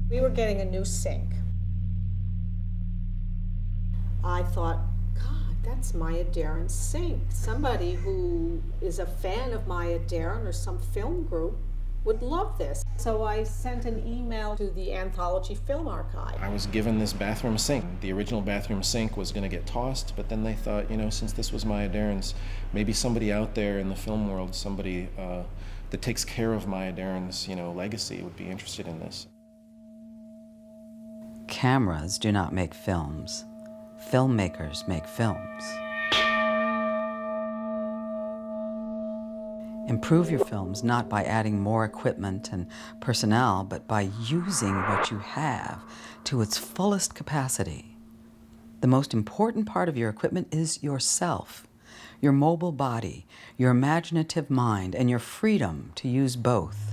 We were getting a new sink. I thought, God, that's Maya Deren's sink. Somebody who is a fan of Maya Deren or some film group would love this. So I sent an email to the Anthology Film Archive. I was given this bathroom sink. The original bathroom sink was going to get tossed, but then they thought, since this was Maya Deren's, maybe somebody out there in the film world, somebody that takes care of Maya Deren's, legacy would be interested in this. Cameras do not make films. Filmmakers make films. Improve your films not by adding more equipment and personnel, but by using what you have to its fullest capacity. The most important part of your equipment is yourself, your mobile body, your imaginative mind, and your freedom to use both.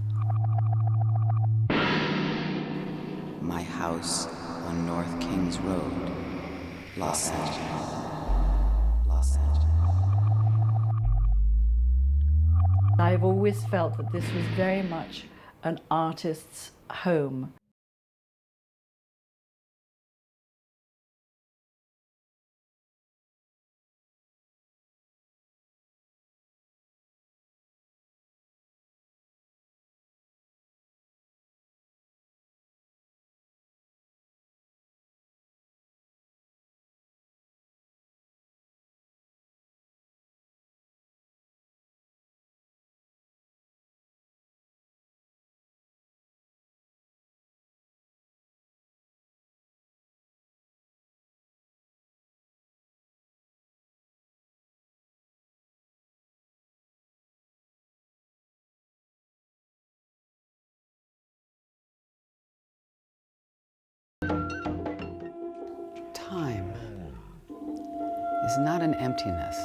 My house on North Kings Road, Los Angeles. Los Angeles. I've always felt that this was very much an artist's home. Time is not an emptiness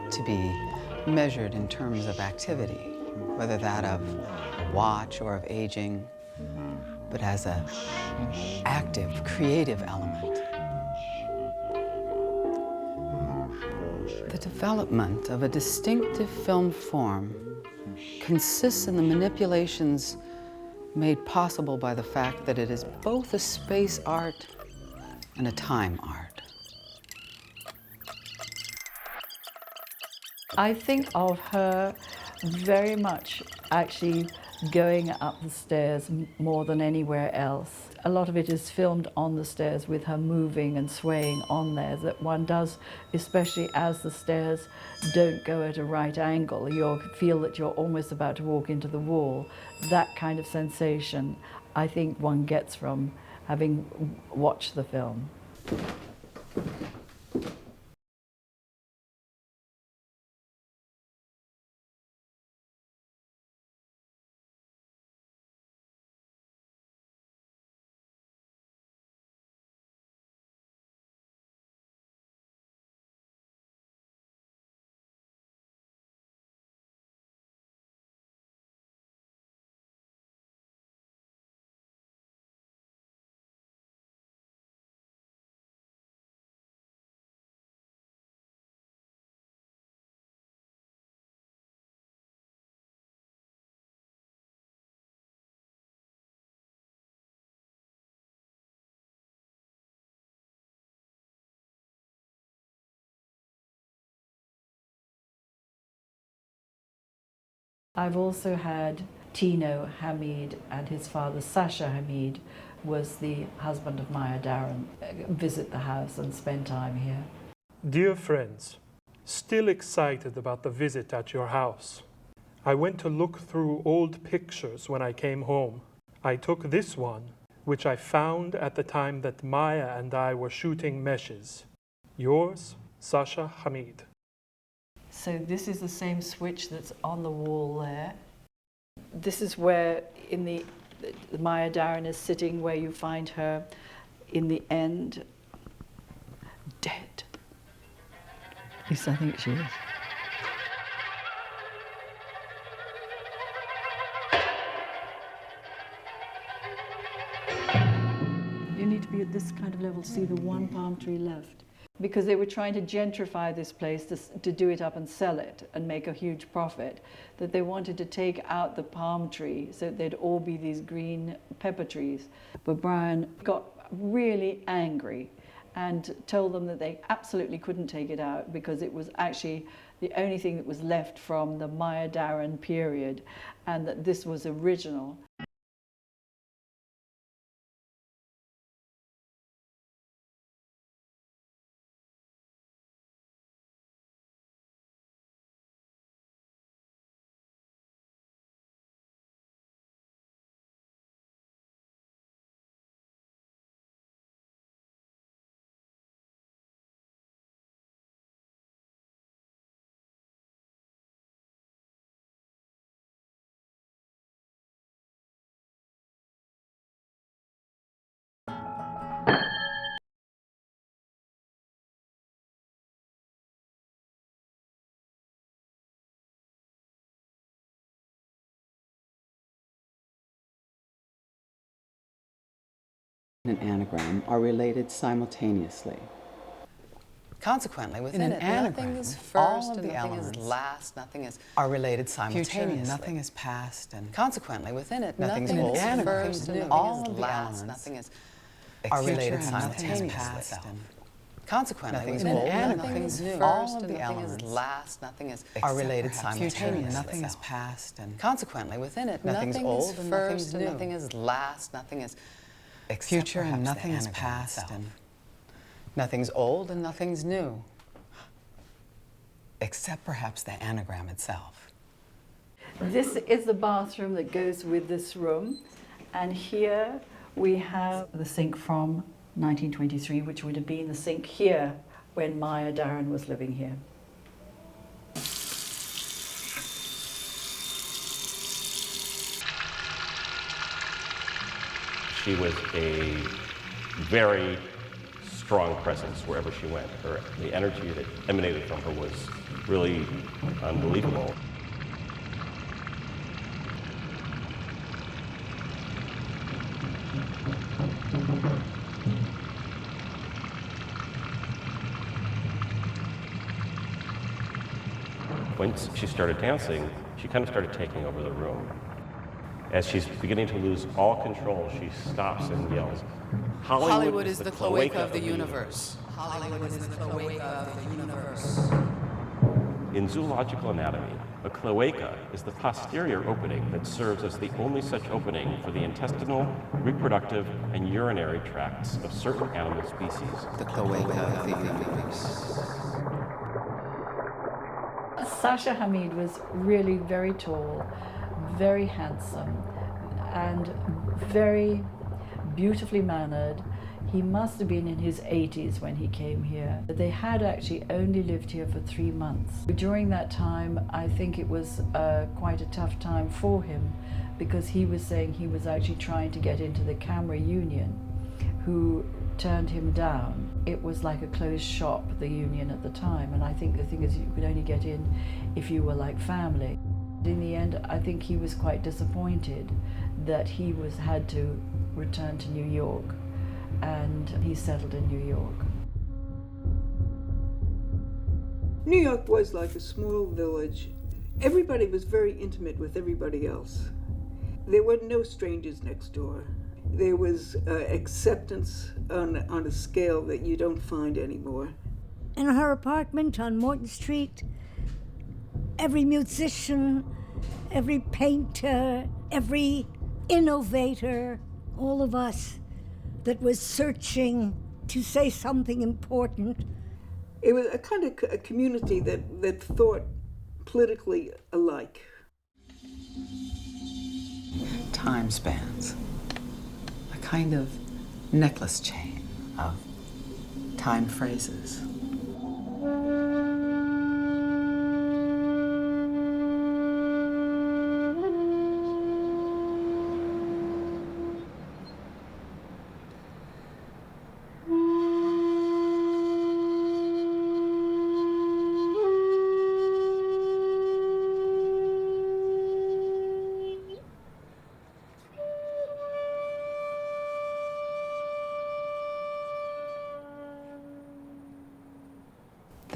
to be measured in terms of activity, whether that of watch or of aging, but as an active, creative element. The development of a distinctive film form consists in the manipulations made possible by the fact that it is both a space art and a time art. I think of her very much actually going up the stairs more than anywhere else. A lot of it is filmed on the stairs with her moving and swaying on there, that one does, especially as the stairs don't go at a right angle. You feel that you're almost about to walk into the wall. That kind of sensation I think one gets from having watched the film. I've also had Tino Hamid, and his father Sasha Hamid was the husband of Maya Deren, visit the house and spend time here. Dear friends, still excited about the visit at your house. I went to look through old pictures when I came home. I took this one, which I found at the time that Maya and I were shooting Meshes. Yours, Sasha Hamid. So this is the same switch that's on the wall there. This is where in the Maya Deren is sitting, where you find her in the end, dead. At least I think she is. You need to be at this kind of level to see the one palm tree left. because they were trying to gentrify this place to do it up and sell it and make a huge profit, that they wanted to take out the palm tree so they'd all be these green pepper trees. But Brian got really angry and told them that they absolutely couldn't take it out because it was actually the only thing that was left from the Maya Deren period, and that this was original. And an anagram are related simultaneously. Consequently, within In it, an anagram, nothing is first all of and the nothing is elements last, nothing is are related future, simultaneously. and Nothing is past and consequently, within it, nothing's nothing old, is nothing's first and new. nothing All is of the last, elements nothing is are future, related and nothing is simultaneously. past. Consequently, Nothing's within old, it, nothing's nothing is new. first All of and the nothing is elements last, nothing is are related future, and simultaneously. nothing is past and consequently, within it, nothing's nothing old is and first nothing's and new. nothing is last, nothing is future and perhaps the nothing is anagram past itself. and nothing's old and nothing's new. Except perhaps the anagram itself. This is the bathroom that goes with this room, and here we have the sink from 1923, which would have been the sink here when Maya Deren was living here. She was a very strong presence wherever she went. The energy that emanated from her was really unbelievable. Once she started dancing, she kind of started taking over the room. As she's beginning to lose all control, she stops and yells, Hollywood is the cloaca of the universe. Hollywood is the cloaca of the universe. In zoological anatomy, a cloaca is the posterior opening that serves as the only such opening for the intestinal, reproductive, and urinary tracts of certain animal species. The cloaca of the universe. Sasha Hamid was really very tall, very handsome, and very beautifully mannered. He must have been in his 80s when he came here. They had actually only lived here for 3 months. During that time, I think it was quite a tough time for him, because he was saying he was actually trying to get into the camera union, who turned him down. It was like a closed shop, the union at the time, and I think the thing is you could only get in if you were like family. In the end, I think he was quite disappointed that he had to return to New York, and he settled in New York. New York was like a small village. Everybody was very intimate with everybody else. There were no strangers next door. There was acceptance on a scale that you don't find anymore. In her apartment on Morton Street, every musician, every painter, every innovator, all of us that was searching to say something important. It was a kind of a community that thought politically alike. Time spans. A kind of necklace chain of time phrases.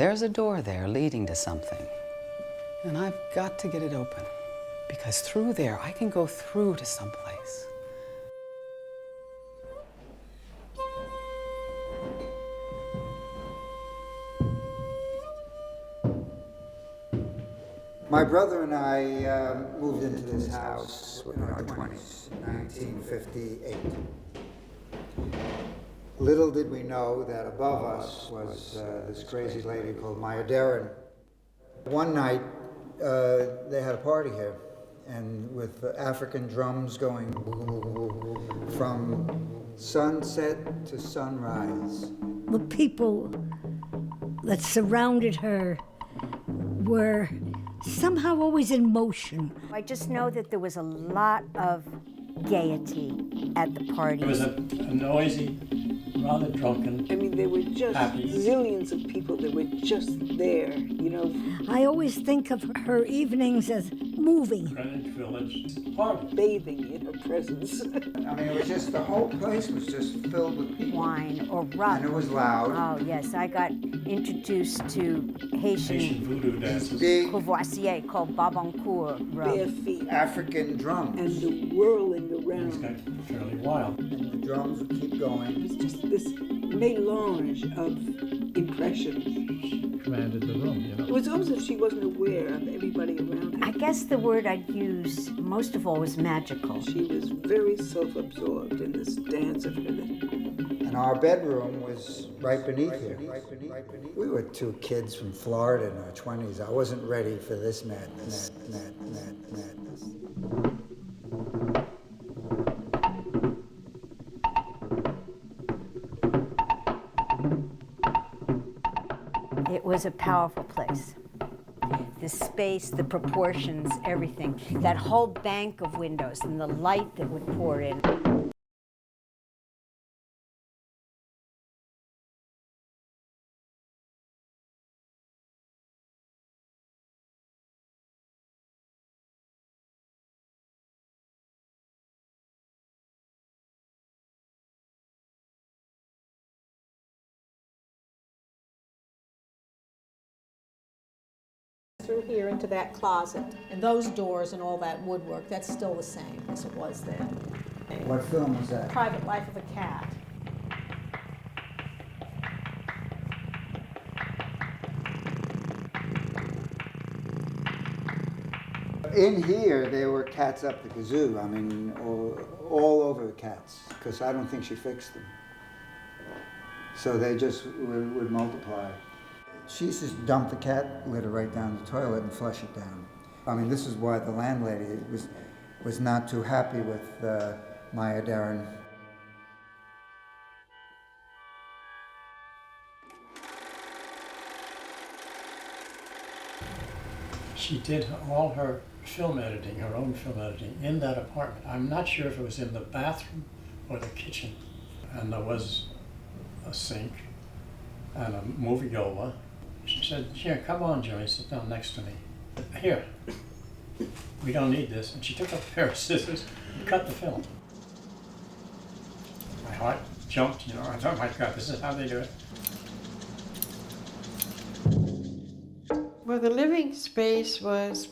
there's a door there leading to something. And I've got to get it open, because through there I can go through to someplace. My brother and I moved into this house in our 20s, 1958. Little did we know that above us was this crazy lady called Maya Deren. One night, they had a party here, and with African drums going from sunset to sunrise. The people that surrounded her were somehow always in motion. I just know that there was a lot of gaiety at the party. It was a noisy, rather drunken, I mean, there were just happy. zillions of people that were just there, you know. I always think of her evenings as moving. Greenwich Village party. Bathing in her presence. I mean, it was just, the whole place was just filled with people. Wine or rum. And it was loud. Oh, yes. I got introduced to Haitian Voodoo dances. Big Courvoisier called Babancourt Bare rum. feet. African drums. And the whirling Things around. got fairly wild. And the drums would keep going. It was just this melange of impressions. Commanded the room, you know. It was almost as if she wasn't aware of everybody around her. I guess the word I'd use most of all was magical. She was very self-absorbed in this dance of her. And our bedroom was right beneath here. We were two kids from Florida in our 20s. I wasn't ready for this madness. It was a powerful place. The space, the proportions, everything. That whole bank of windows and the light that would pour in. Through here into that closet, and those doors and all that woodwork, that's still the same as it was then. What film was that? Private Life of a Cat. In here, there were cats up the kazoo. I mean, all over the cats, because I don't think she fixed them. So they just would multiply. She used to dump the cat litter right down the toilet and flush it down. I mean, this is why the landlady was not too happy with Maya Deren. She did all her film editing, her own film editing, in that apartment. I'm not sure if it was in the bathroom or the kitchen. And there was a sink and a moviola. She said, "Here, come on, Joey, sit down next to me. Here, we don't need this." And she took a pair of scissors and cut the film. My heart jumped, you know. I thought, "Oh my God, this is how they do it." Well, the living space was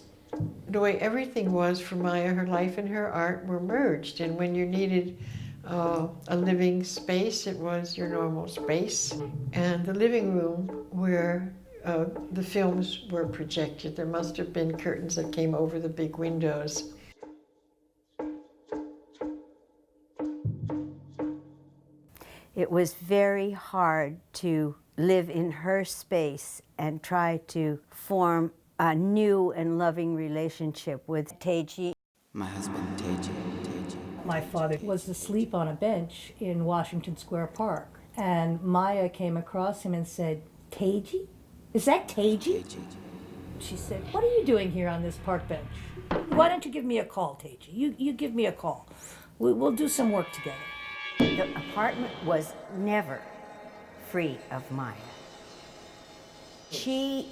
the way everything was for Maya. Her life and her art were merged. And when you needed a living space, it was your normal space. And the living room where the films were projected, there must have been curtains that came over the big windows. It was very hard to live in her space and try to form a new and loving relationship with Teji. My husband, Teji. My father was asleep on a bench in Washington Square Park, and Maya came across him and said, "Teji? Is that Teji?" She said, "What are you doing here on this park bench? Why don't you give me a call, Teji? You give me a call. We'll do some work together." The apartment was never free of Maya. She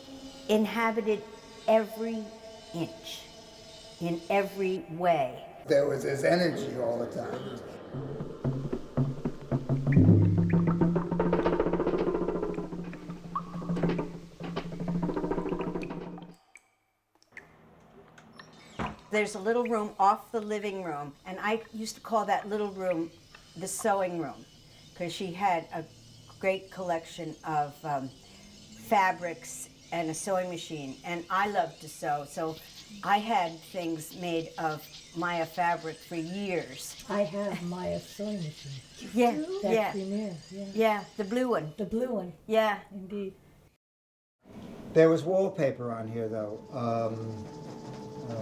inhabited every inch, in every way. There was this energy all the time. There's a little room off the living room, and I used to call that little room the sewing room, because she had a great collection of fabrics and a sewing machine, and I loved to sew, so I had things made of Maya fabric for years. I have Maya's sewing machine. Yeah, That yeah. Premier, yeah. Yeah, the blue one. The blue one. Yeah. Indeed. There was wallpaper on here, though.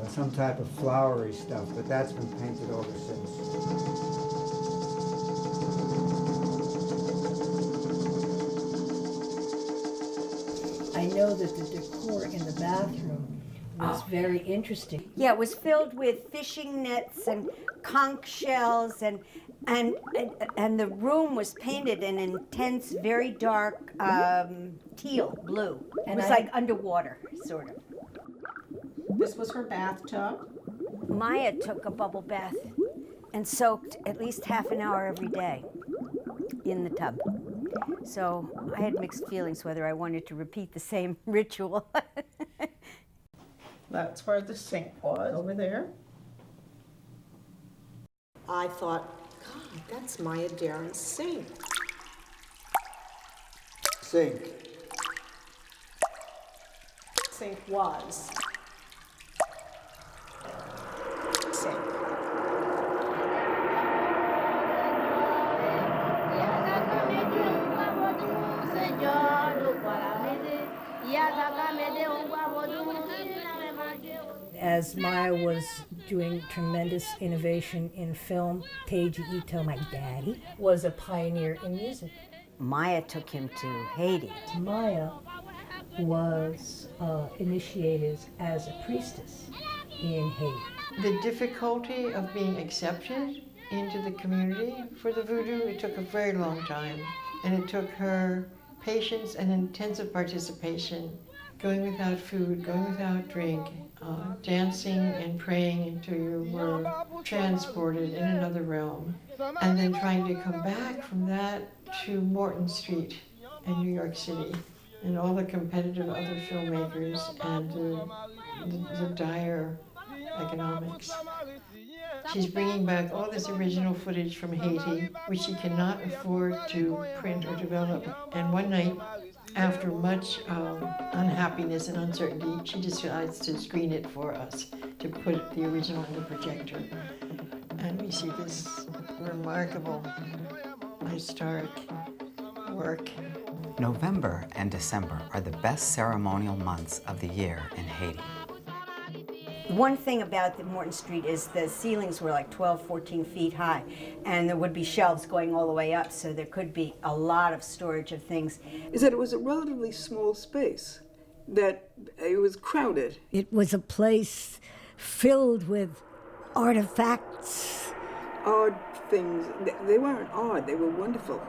Some type of flowery stuff, but that's been painted over since. I know that the decor in the bathroom was very interesting. Yeah, it was filled with fishing nets and conch shells, and the room was painted an intense, very dark teal blue. It was like underwater, sort of. This was her bathtub. Maya took a bubble bath and soaked at least half an hour every day in the tub. So I had mixed feelings whether I wanted to repeat the same ritual. That's where the sink was, over there. I thought, God, that's Maya Deren's sink. Sink. Sink was. Sink. As Maya was doing tremendous innovation in film, Teiji Ito, my daddy, was a pioneer in music. Maya took him to Haiti. Maya was initiated as a priestess in Haiti. The difficulty of being accepted into the community for the voodoo, it took a very long time. And it took her patience and intensive participation, going without food, going without drink, dancing and praying until you were transported in another realm, and then trying to come back from that to Morton Street in New York City, and all the competitive other filmmakers and the dire economics. She's bringing back all this original footage from Haiti, which she cannot afford to print or develop. And one night, after much unhappiness and uncertainty, she decides to screen it for us, to put the original in the projector. And we see this remarkable, historic work. November and December are the best ceremonial months of the year in Haiti. One thing about the Morton Street is the ceilings were like 12, 14 feet high, and there would be shelves going all the way up, so there could be a lot of storage of things. Is that it was a relatively small space, that it was crowded. It was a place filled with artifacts. Odd things. They weren't odd, they were wonderful.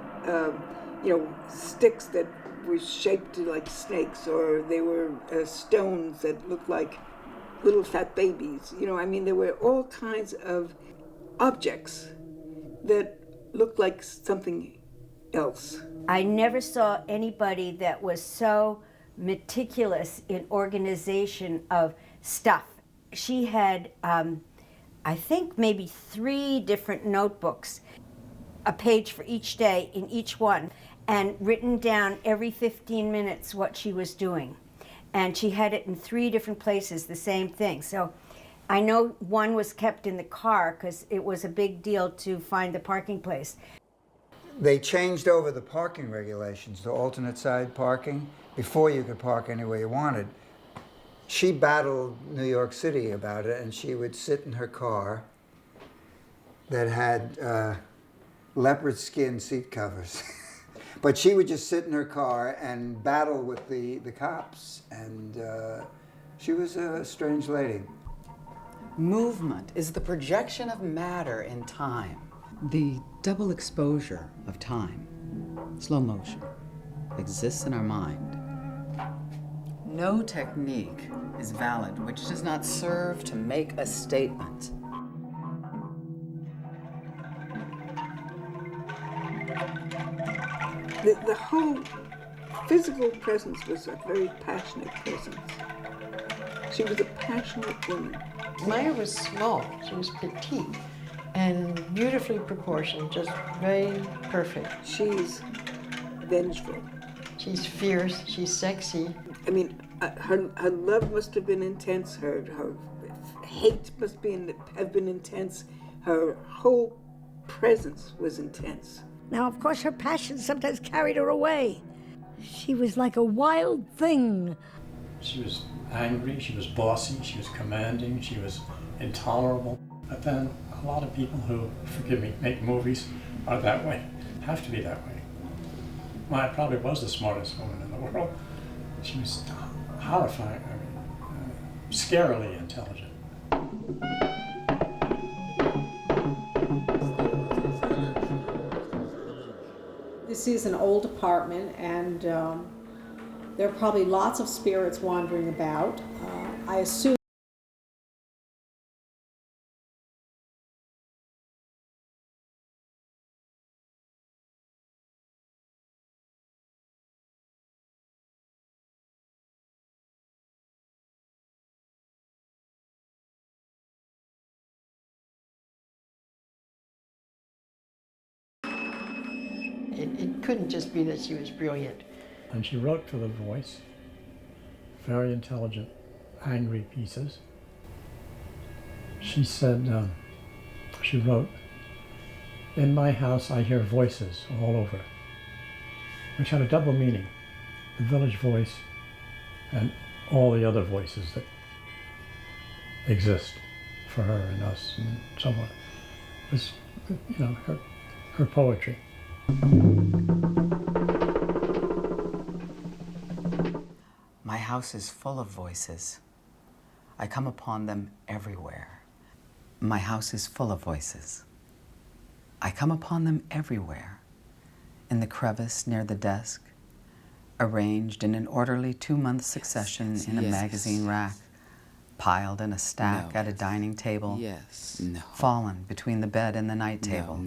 Sticks that were shaped like snakes, or they were stones that looked like little fat babies. There were all kinds of objects that looked like something else. I never saw anybody that was so meticulous in organization of stuff. She had, I think, maybe 3 different notebooks, a page for each day in each one, and written down every 15 minutes what she was doing. And she had it in 3 different places, the same thing. So I know one was kept in the car because it was a big deal to find the parking place. They changed over the parking regulations to alternate side parking. Before you could park anywhere you wanted. She battled New York City about it, and she would sit in her car that had leopard skin seat covers. But she would just sit in her car and battle with the cops, and she was a strange lady. Movement is the projection of matter in time. The double exposure of time, slow motion, exists in our mind. No technique is valid which does not serve to make a statement. The whole physical presence was a very passionate presence. She was a passionate woman. Maya was small, she was petite and beautifully proportioned, just very perfect. She's vengeful. She's fierce, she's sexy. I mean, her love must have been intense, her hate must have been intense, her whole presence was intense. Now, of course, her passion sometimes carried her away. She was like a wild thing. She was angry, she was bossy, she was commanding, she was intolerable. But then a lot of people who, forgive me, make movies are that way, have to be that way. Maya probably was the smartest woman in the world. She was horrifying, scarily intelligent. This is an old apartment, and there are probably lots of spirits wandering about. I assume It couldn't just be that she was brilliant. And she wrote for The Voice, very intelligent, angry pieces. She said, she wrote, "In my house I hear voices all over," which had a double meaning, the village voice and all the other voices that exist for her and us and so on. It was, you know, her poetry. My house is full of voices. I come upon them everywhere. My house is full of voices. I come upon them everywhere. In the crevice near the desk, arranged in an orderly 2-month succession in a magazine rack, piled in a stack at a dining table, fallen between the bed and the night table.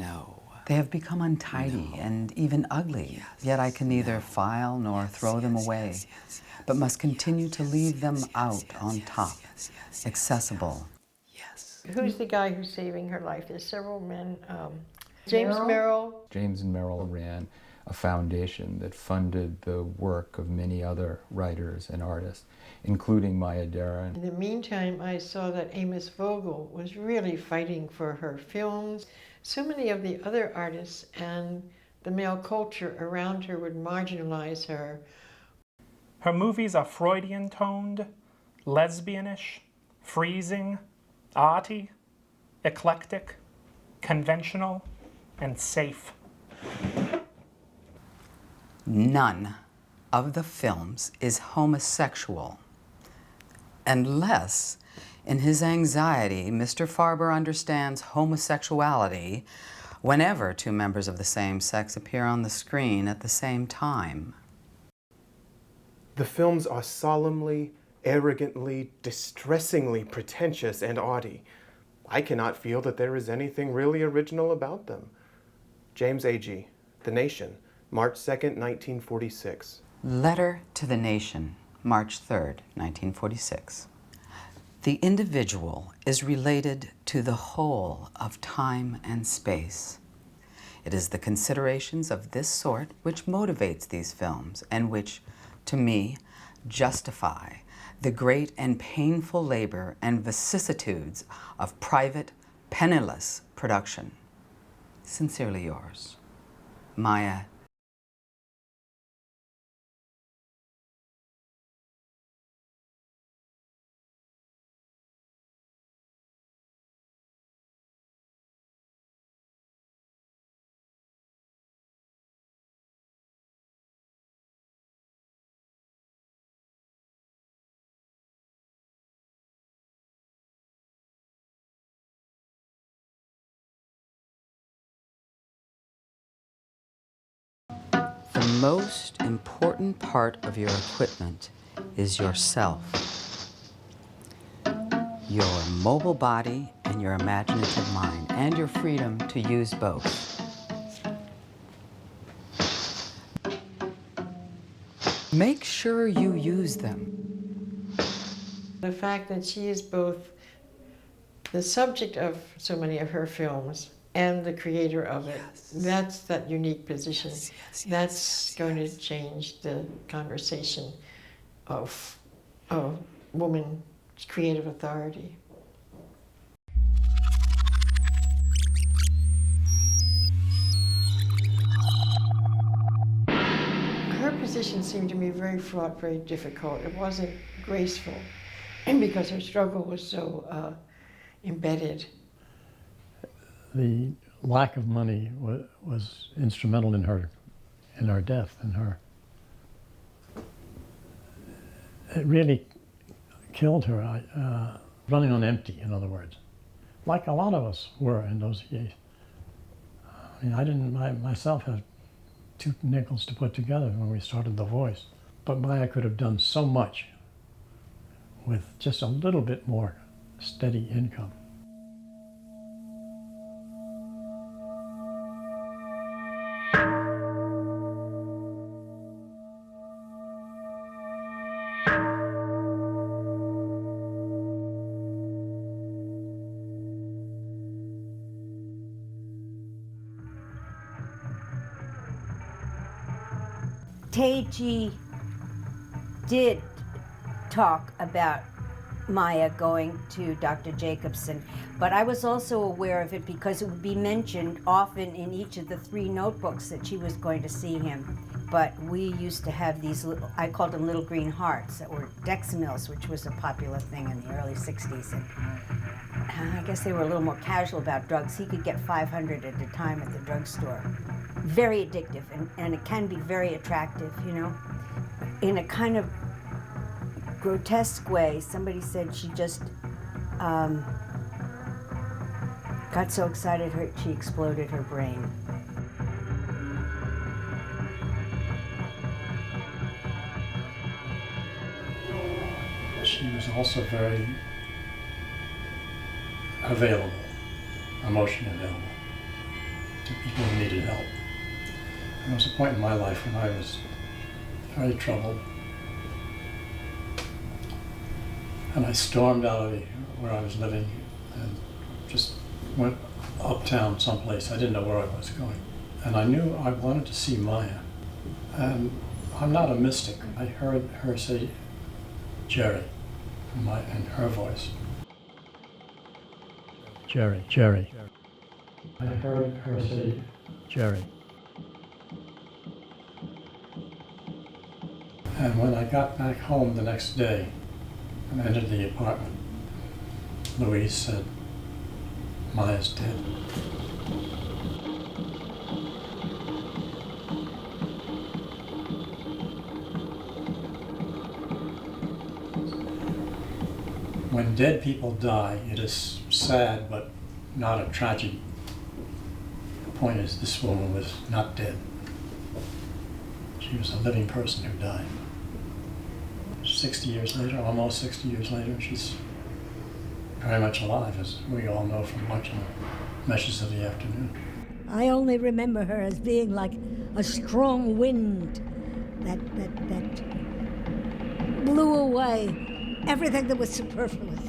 They have become untidy and even ugly, yet I can neither file nor throw them away, but must continue to leave them out on top, accessible. Who's the guy who's saving her life? There's several men. James Merrill. James and Merrill ran a foundation that funded the work of many other writers and artists, including Maya Deren. In the meantime, I saw that Amos Vogel was really fighting for her films. So many of the other artists and the male culture around her would marginalize her. Her movies are Freudian-toned, lesbianish, freezing, arty, eclectic, conventional, and safe. None of the films is homosexual, unless in his anxiety, Mr. Farber understands homosexuality whenever two members of the same sex appear on the screen at the same time. The films are solemnly, arrogantly, distressingly pretentious and haughty. I cannot feel that there is anything really original about them. James Agee, The Nation, March 2nd, 1946. Letter to the Nation, March 3rd, 1946. The individual is related to the whole of time and space. It is the considerations of this sort which motivates these films and which, to me, justify the great and painful labor and vicissitudes of private, penniless production. Sincerely yours, Maya. The most important part of your equipment is yourself. Your mobile body and your imaginative mind, and your freedom to use both. Make sure you use them. The fact that she is both The subject of so many of her films and the creator of it, that's that unique position. That's going to change the conversation of woman's creative authority. Her position seemed to me very fraught, very difficult. It wasn't graceful because her struggle was so embedded. The lack of money was instrumental in her death, it really killed her, running on empty, in other words, like a lot of us were in those years. I mean, I didn't myself have 2 nickels to put together when we started The Voice, but Maya could have done so much with just a little bit more steady income. Teji did talk about Maya going to Dr. Jacobson, but I was also aware of it because it would be mentioned often in each of the 3 notebooks that she was going to see him. But we used to have these little, I called them little green hearts, that were Dexamils, which was a popular thing in the early 60s. And I guess they were a little more casual about drugs. He could get 500 at a time at the drugstore. Very addictive, and it can be very attractive, you know. In a kind of grotesque way, somebody said she just got so excited she exploded her brain. She was also very available, emotionally available to people who needed help. There was a point in my life when I was very troubled, and I stormed out of where I was living and just went uptown someplace. I didn't know where I was going. And I knew I wanted to see Maya. And I'm not a mystic. I heard her say Jerry in her voice. Jerry, Jerry. I heard her say Jerry. And when I got back home the next day and entered the apartment, Louise said, Maya's dead. When dead people die, it is sad, but not a tragedy. The point is, this woman was not dead. She was a living person who died. 60 years later, almost 60 years later, she's very much alive, as we all know from watching Meshes of the Afternoon. I only remember her as being like a strong wind that blew away everything that was superfluous.